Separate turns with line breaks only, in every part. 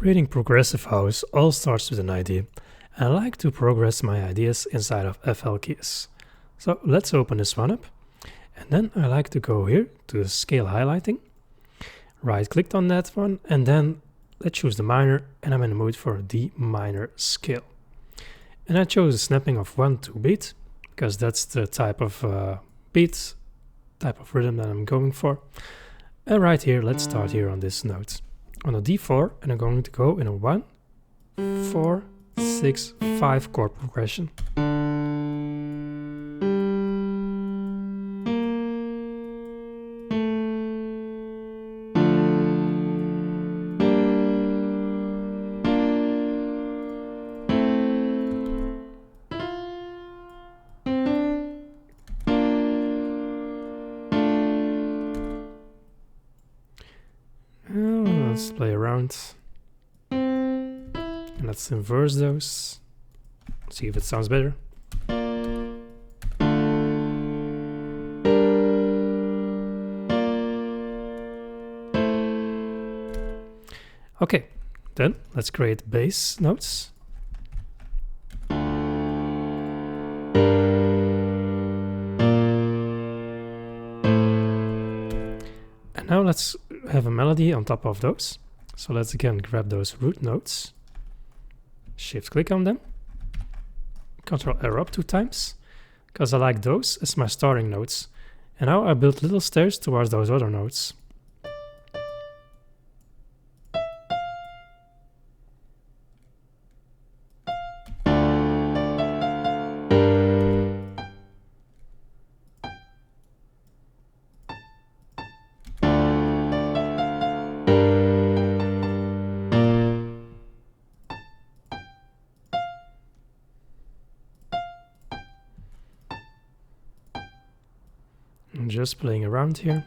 Creating progressive house all starts with an idea, and I like to progress my ideas inside of FL keys. So let's open this one up, and then I like to go here to the scale highlighting, right click on that one, and then let's choose the minor, and I'm in the mood for D minor scale. And I chose a snapping of 1-2 beat, because that's the type of beat, type of rhythm that I'm going for. And right here, let's start here on this note. On a D4, and I'm going to go in a 1, 4, 6, 5 chord progression. Let's play around and let's inverse those, see if it sounds better. Okay, then let's create bass notes. And now let's have a melody on top of those. So let's again grab those root notes, shift click on them, Ctrl R up 2 times, because I like those as my starting notes. And now I build little stairs towards those other notes. I'm just playing around here.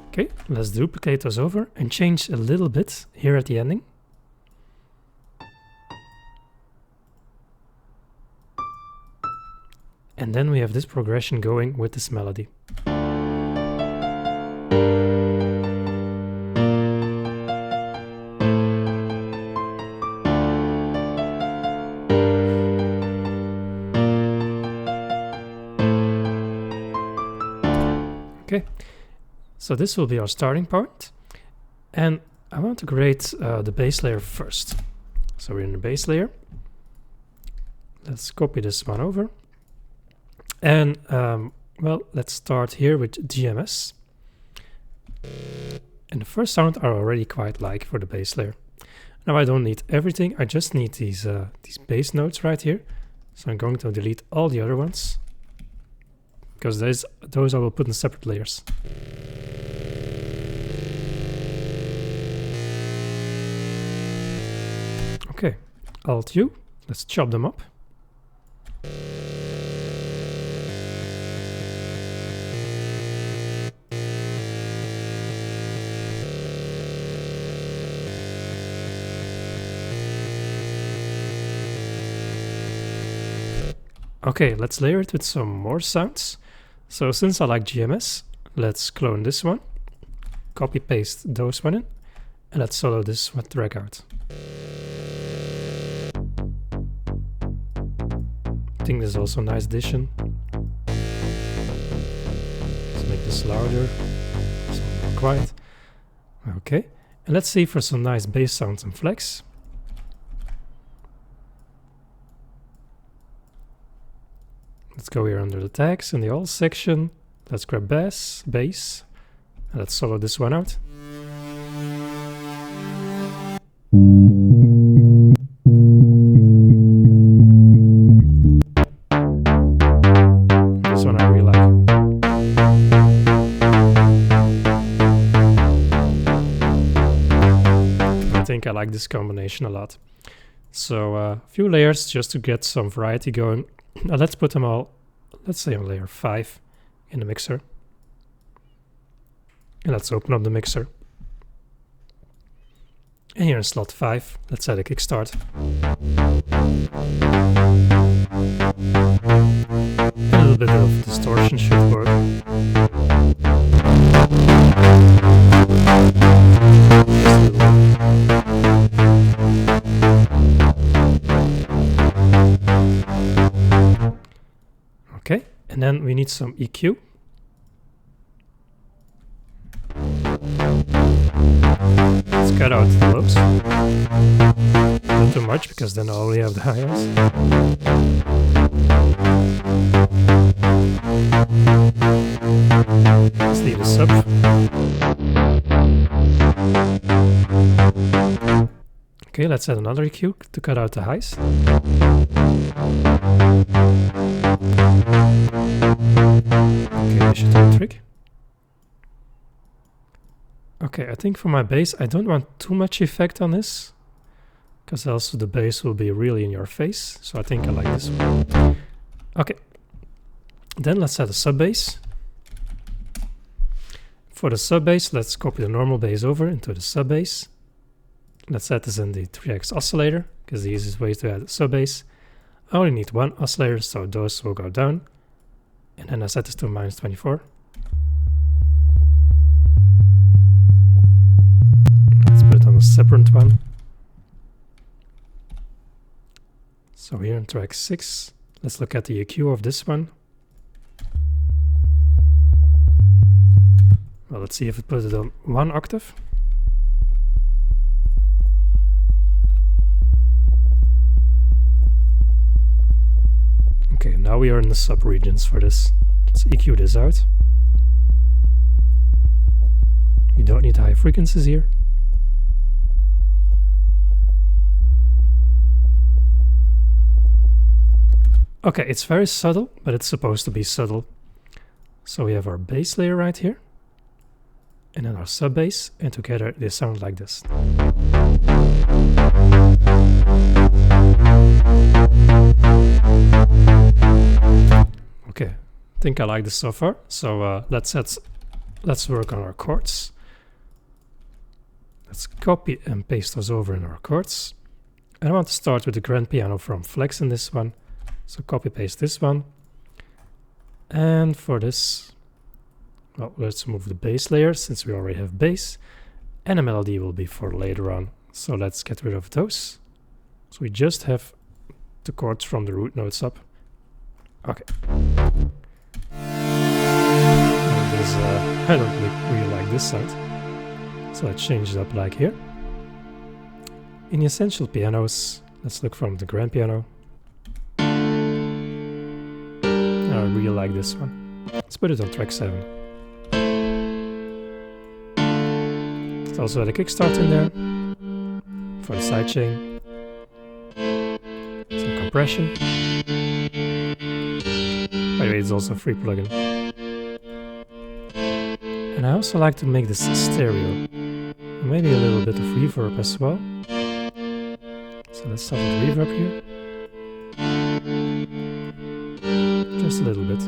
Okay, let's duplicate those over and change a little bit here at the ending. And then we have this progression going with this melody. Okay, so this will be our starting point, and I want to create the bass layer first. So we're in the bass layer. Let's copy this one over, and well, let's start here with GMS. And the first sound I already quite like for the bass layer. Now I don't need everything, I just need these bass notes right here. So I'm going to delete all the other ones, because those I will put in separate layers. Okay, Alt U, let's chop them up. Okay, let's layer it with some more sounds. So since I like GMS, let's clone this one, copy paste those one in, and let's solo this one track out. I think this is also a nice addition. Let's make this louder, some more quiet. Okay, and let's see for some nice bass sounds and flex. Let's go here under the tags in the all section. Let's grab bass, and let's solo this one out. This one I really like. I think I like this combination a lot. So a few layers just to get some variety going. Now let's put them all, let's say on layer 5 in the mixer. And let's open up the mixer. And here in slot 5, let's add a kickstart. And then we need some EQ. Let's cut out the lobes. Not too much, because then I only have the hi-hats. Let's leave the sub. Okay, let's add another EQ to cut out the highs. Okay, this should do the trick. Okay, I think for my bass, I don't want too much effect on this, because else the bass will be really in your face. So I think I like this one. Okay, then let's add a sub bass. For the sub bass, let's copy the normal bass over into the sub bass. Let's add this in the 3x oscillator, because the easiest way is to add a sub bass. I only need one oscillator, so those will go down. And then I set this to -24. Let's put it on a separate one. So here in track 6, let's look at the EQ of this one. Well, let's see if it puts it on 1 octave. Okay, now we are in the sub-regions for this. Let's EQ this out. We don't need high frequencies here. Okay, it's very subtle, but it's supposed to be subtle. So we have our bass layer right here, and then our sub bass, and together they sound like this. Okay, I think I like this so far. So let's work on our chords. Let's copy and paste those over in our chords. And I want to start with the grand piano from Flex in this one. So copy paste this one. And for this, well, let's move the bass layer since we already have bass. And a melody will be for later on. So let's get rid of those. So we just have the chords from the root notes up. Okay. I don't really like this sound. So let's change it up like here. In the essential pianos, let's look from the grand piano. I really like this one. Let's put it on track 7. Let's also add a kickstart in there for the sidechain. Some compression. By the way, it's also a free plugin. And I also like to make this stereo. Maybe a little bit of reverb as well. So let's start with reverb here. Just a little bit.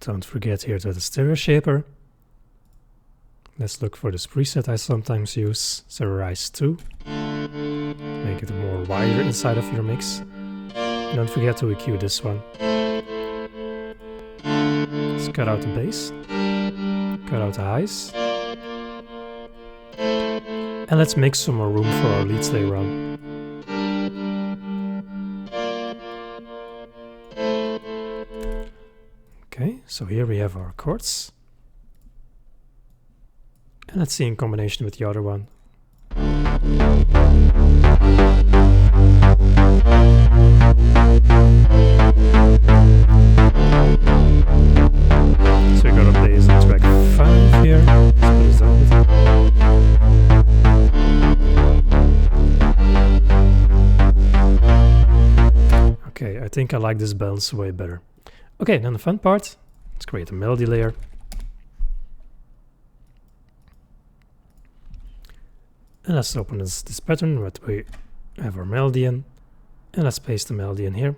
Don't forget here to the stereo shaper. Let's look for this preset I sometimes use, Stereo 2. Make it more wider inside of your mix. And don't forget to EQ this one. Let's cut out the bass. Cut out the highs. And let's make some more room for our leads later on. Okay, so here we have our chords. And let's see in combination with the other one. So we got a bass on track 5 here. Let's put this down with. Okay, I think I like this balance way better. Okay, then the fun part. Let's create a melody layer. And let's open this pattern where we have our melody in. And let's paste the melody in here.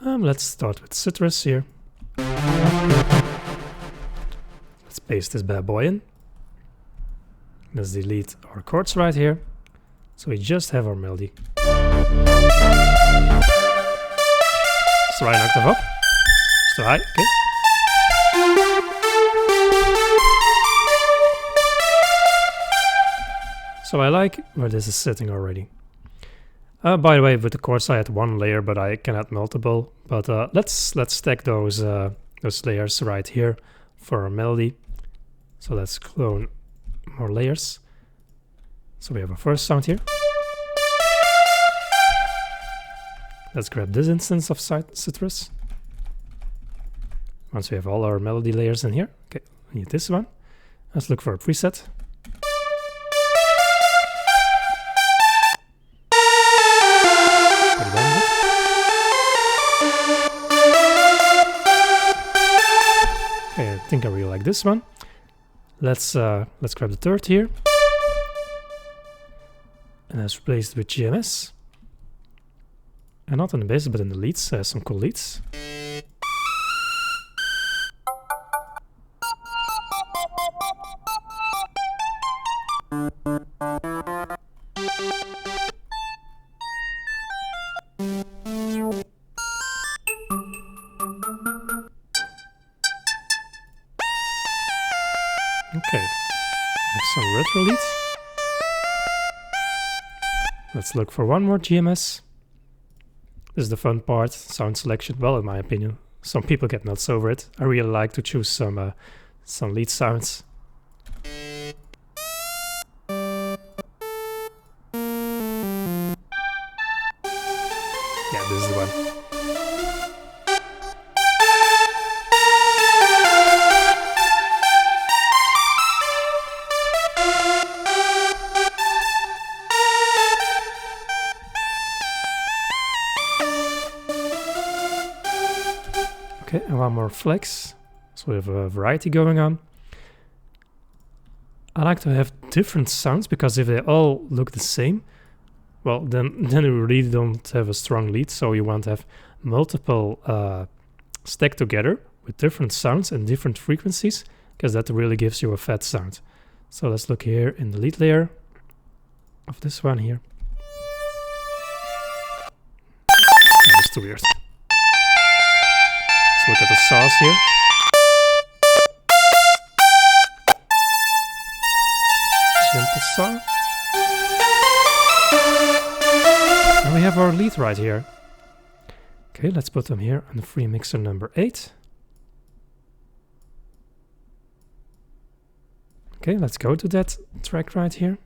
Let's start with citrus here. Let's paste this bad boy in. Let's delete our chords right here. So we just have our melody. Just right an octave up. Just too high, okay. So I like where this is sitting already. By the way, with the chords I had one layer, but I can add multiple. But let's stack those layers right here for our melody. So let's clone more layers. So we have our first sound here. Let's grab this instance of citrus. Once we have all our melody layers in here, okay, we need this one. Let's look for a preset. Okay, I think I really like this one. Let's grab the third here. And let's replace it with GMS. And not in the bass, but in the leads, some cool leads. Okay, have some retro leads. Let's look for one more GMS. This is the fun part, sound selection. Well, in my opinion, some people get nuts over it. I really like to choose some lead sounds. Yeah, this is the one. Okay, and one more flex, so we have a variety going on. I like to have different sounds, because if they all look the same, well, then we really don't have a strong lead. So you want to have multiple stacked together with different sounds and different frequencies, because that really gives you a fat sound. So let's look here in the lead layer of this one here. That's too weird. Let's look at the saws here. Simple saw. And we have our lead right here. Okay, let's put them here on the free mixer number 8. Okay, let's go to that track right here.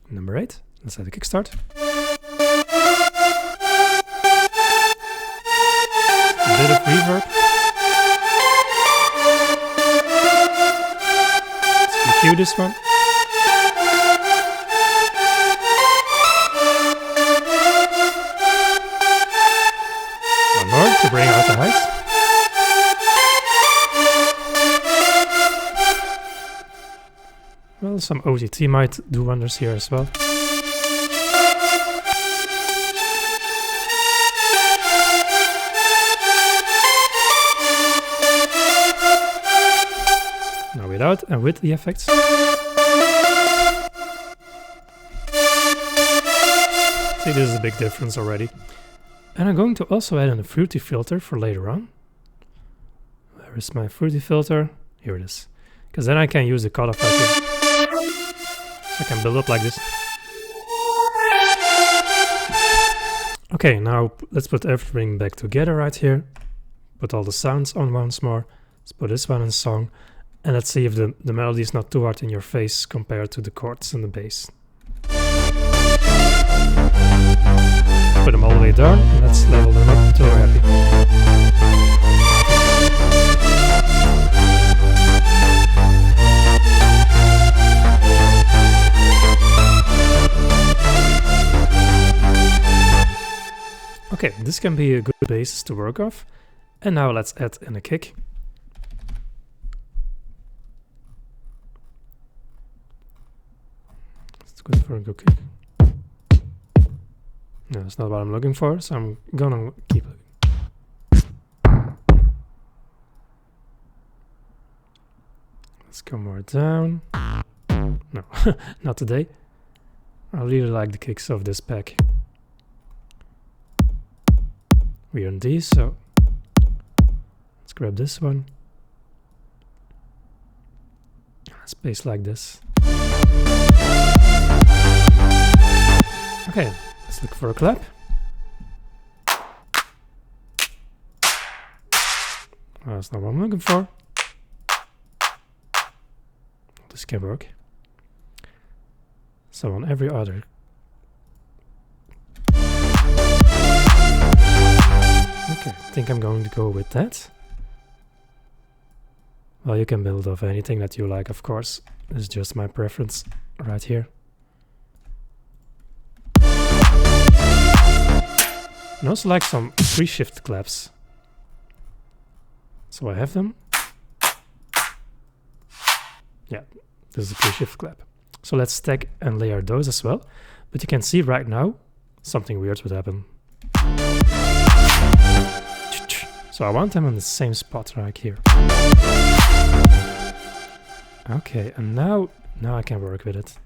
Number 8. Let's add a kickstart. A bit of reverb. Let's EQ this one. One more to bring out the highs. Well, some OTT might do wonders here as well. Now without and with the effects. See, this is a big difference already. And I'm going to also add in a fruity filter for later on. Where is my fruity filter? Here it is. Because then I can use the cutoff right here. So I can build up like this. Okay, now let's put everything back together right here. Put all the sounds on once more. Let's put this one in song. And let's see if the melody is not too hard in your face compared to the chords and the bass. Put them all the way down, and let's level them up until we're happy. Okay, this can be a good basis to work off. And now let's add in a kick. Let's go for a good kick. No, that's not what I'm looking for, so I'm gonna keep looking. Let's go more down. No, not today. I really like the kicks of this pack. We're in D, so let's grab this one. Let's bass like this. Okay, let's look for a clap. Oh, that's not what I'm looking for. This can work. So on every other. Okay, I think I'm going to go with that. Well, you can build off anything that you like, of course. It's just my preference right here. I also like some pre-shift claps. So I have them. Yeah, this is a pre-shift clap. So let's stack and layer those as well. But you can see right now, something weird would happen. So I want them on the same spot right here. Okay, and now I can work with it.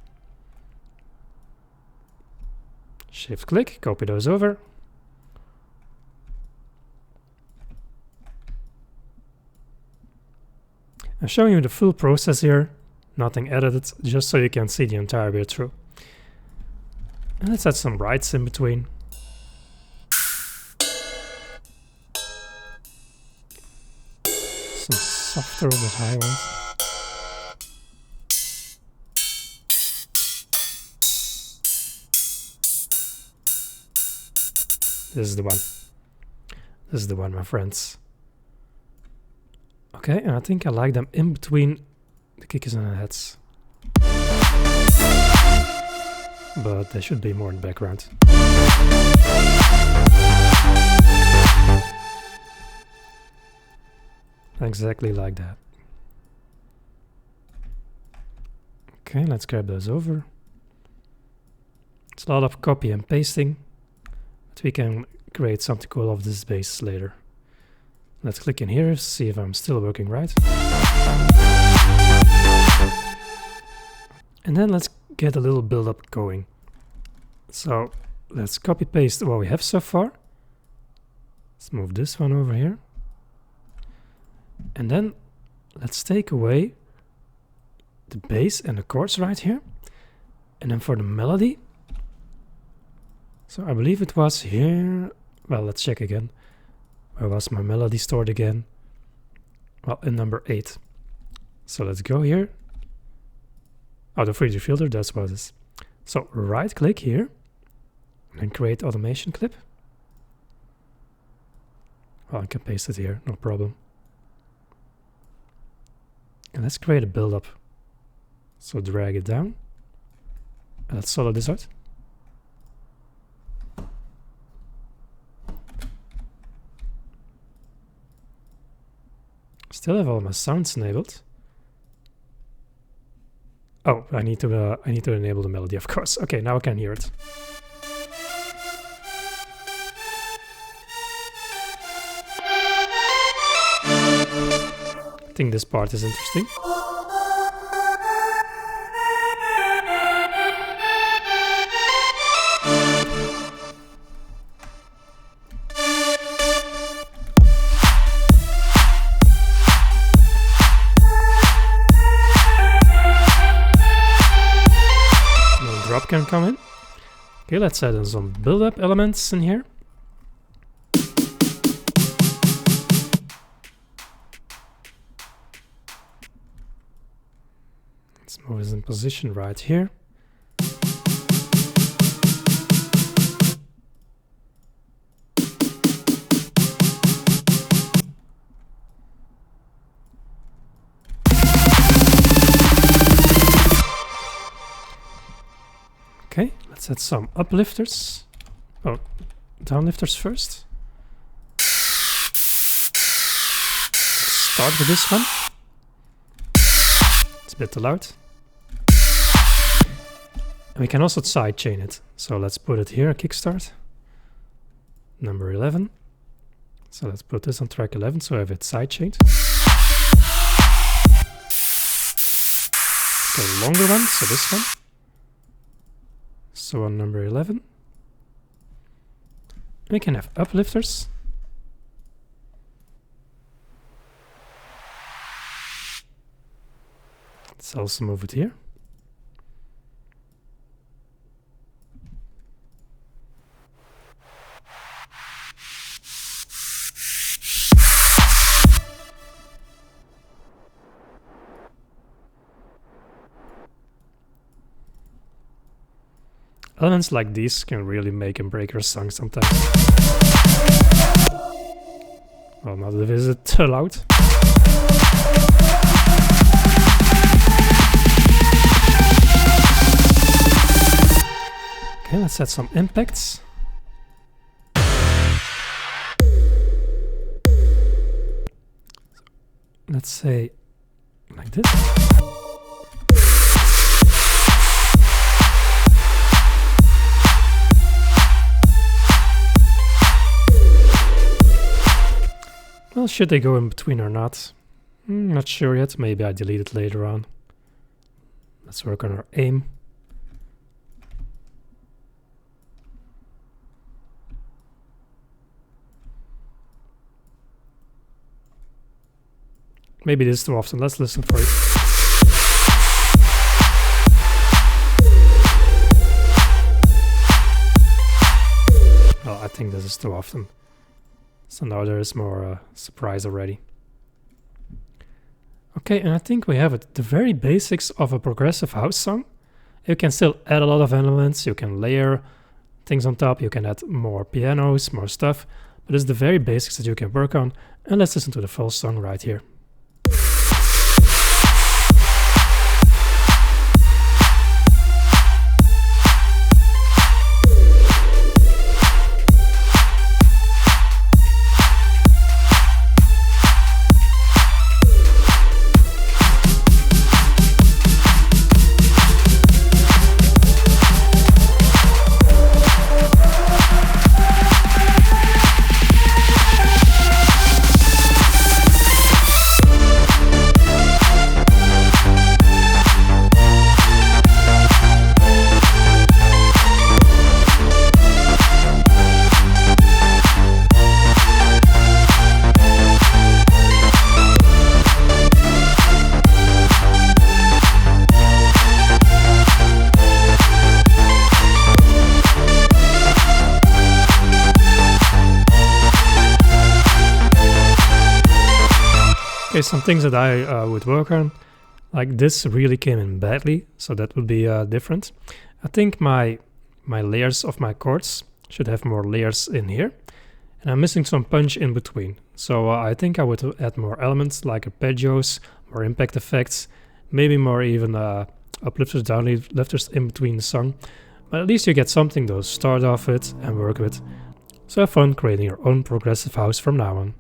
Shift click, copy those over. I'm showing you the full process here, nothing edited, just so you can see the entire way through. And let's add some rights in between. Some softer but high ones. This is the one. This is the one, my friends. Okay, and I think I like them in between the kickers and the heads. But they should be more in the background. Exactly like that. Okay, let's grab those over. It's a lot of copy and pasting, but we can create something cool off this base later. Let's click in here, see if I'm still working right. And then let's get a little build-up going. So let's copy paste what we have so far. Let's move this one over here. And then let's take away the bass and the chords right here. And then for the melody, so I believe it was here. Well, let's check again. Where was my melody stored again? Well, in number 8. So let's go here. Oh, the 3D filter, that's what it is. So right click here and create automation clip. Well, I can paste it here, no problem. And let's create a build-up. So drag it down. And let's solo this out. Still have all my sounds enabled. Oh, I need to enable the melody, of course. Okay, now I can hear it. I think this part is interesting. Drop can come in. Okay, let's add in some build-up elements in here. Let's move this in position right here. Okay, let's add some uplifters. Oh, downlifters first. Let's start with this one. It's a bit too loud. And we can also sidechain it. So let's put it here, kickstart. Number 11. So let's put this on track 11 so I have it sidechained. Okay, longer one, so this one. So on number 11, we can have uplifters. Let's also move it here. Elements like these can really make and break your song sometimes. Well, not if it's too loud. Okay, let's add some impacts. Let's say like this. Well, should they go in between or not? Not sure yet. Maybe I delete it later on. Let's work on our aim. Maybe this is too often. Let's listen for it. Well, I think this is too often. So now there is more surprise already. Okay, and I think we have it. The very basics of a progressive house song. You can still add a lot of elements. You can layer things on top. You can add more pianos, more stuff. But it's the very basics that you can work on. And let's listen to the full song right here. Okay, some things that I would work on, like this really came in badly, so that would be different. I think my layers of my chords should have more layers in here, and I'm missing some punch in between. So I think I would add more elements like arpeggios, more impact effects, maybe more even uplifters, downlifters in between the song. But at least you get something to start off with and work with. So have fun creating your own progressive house from now on.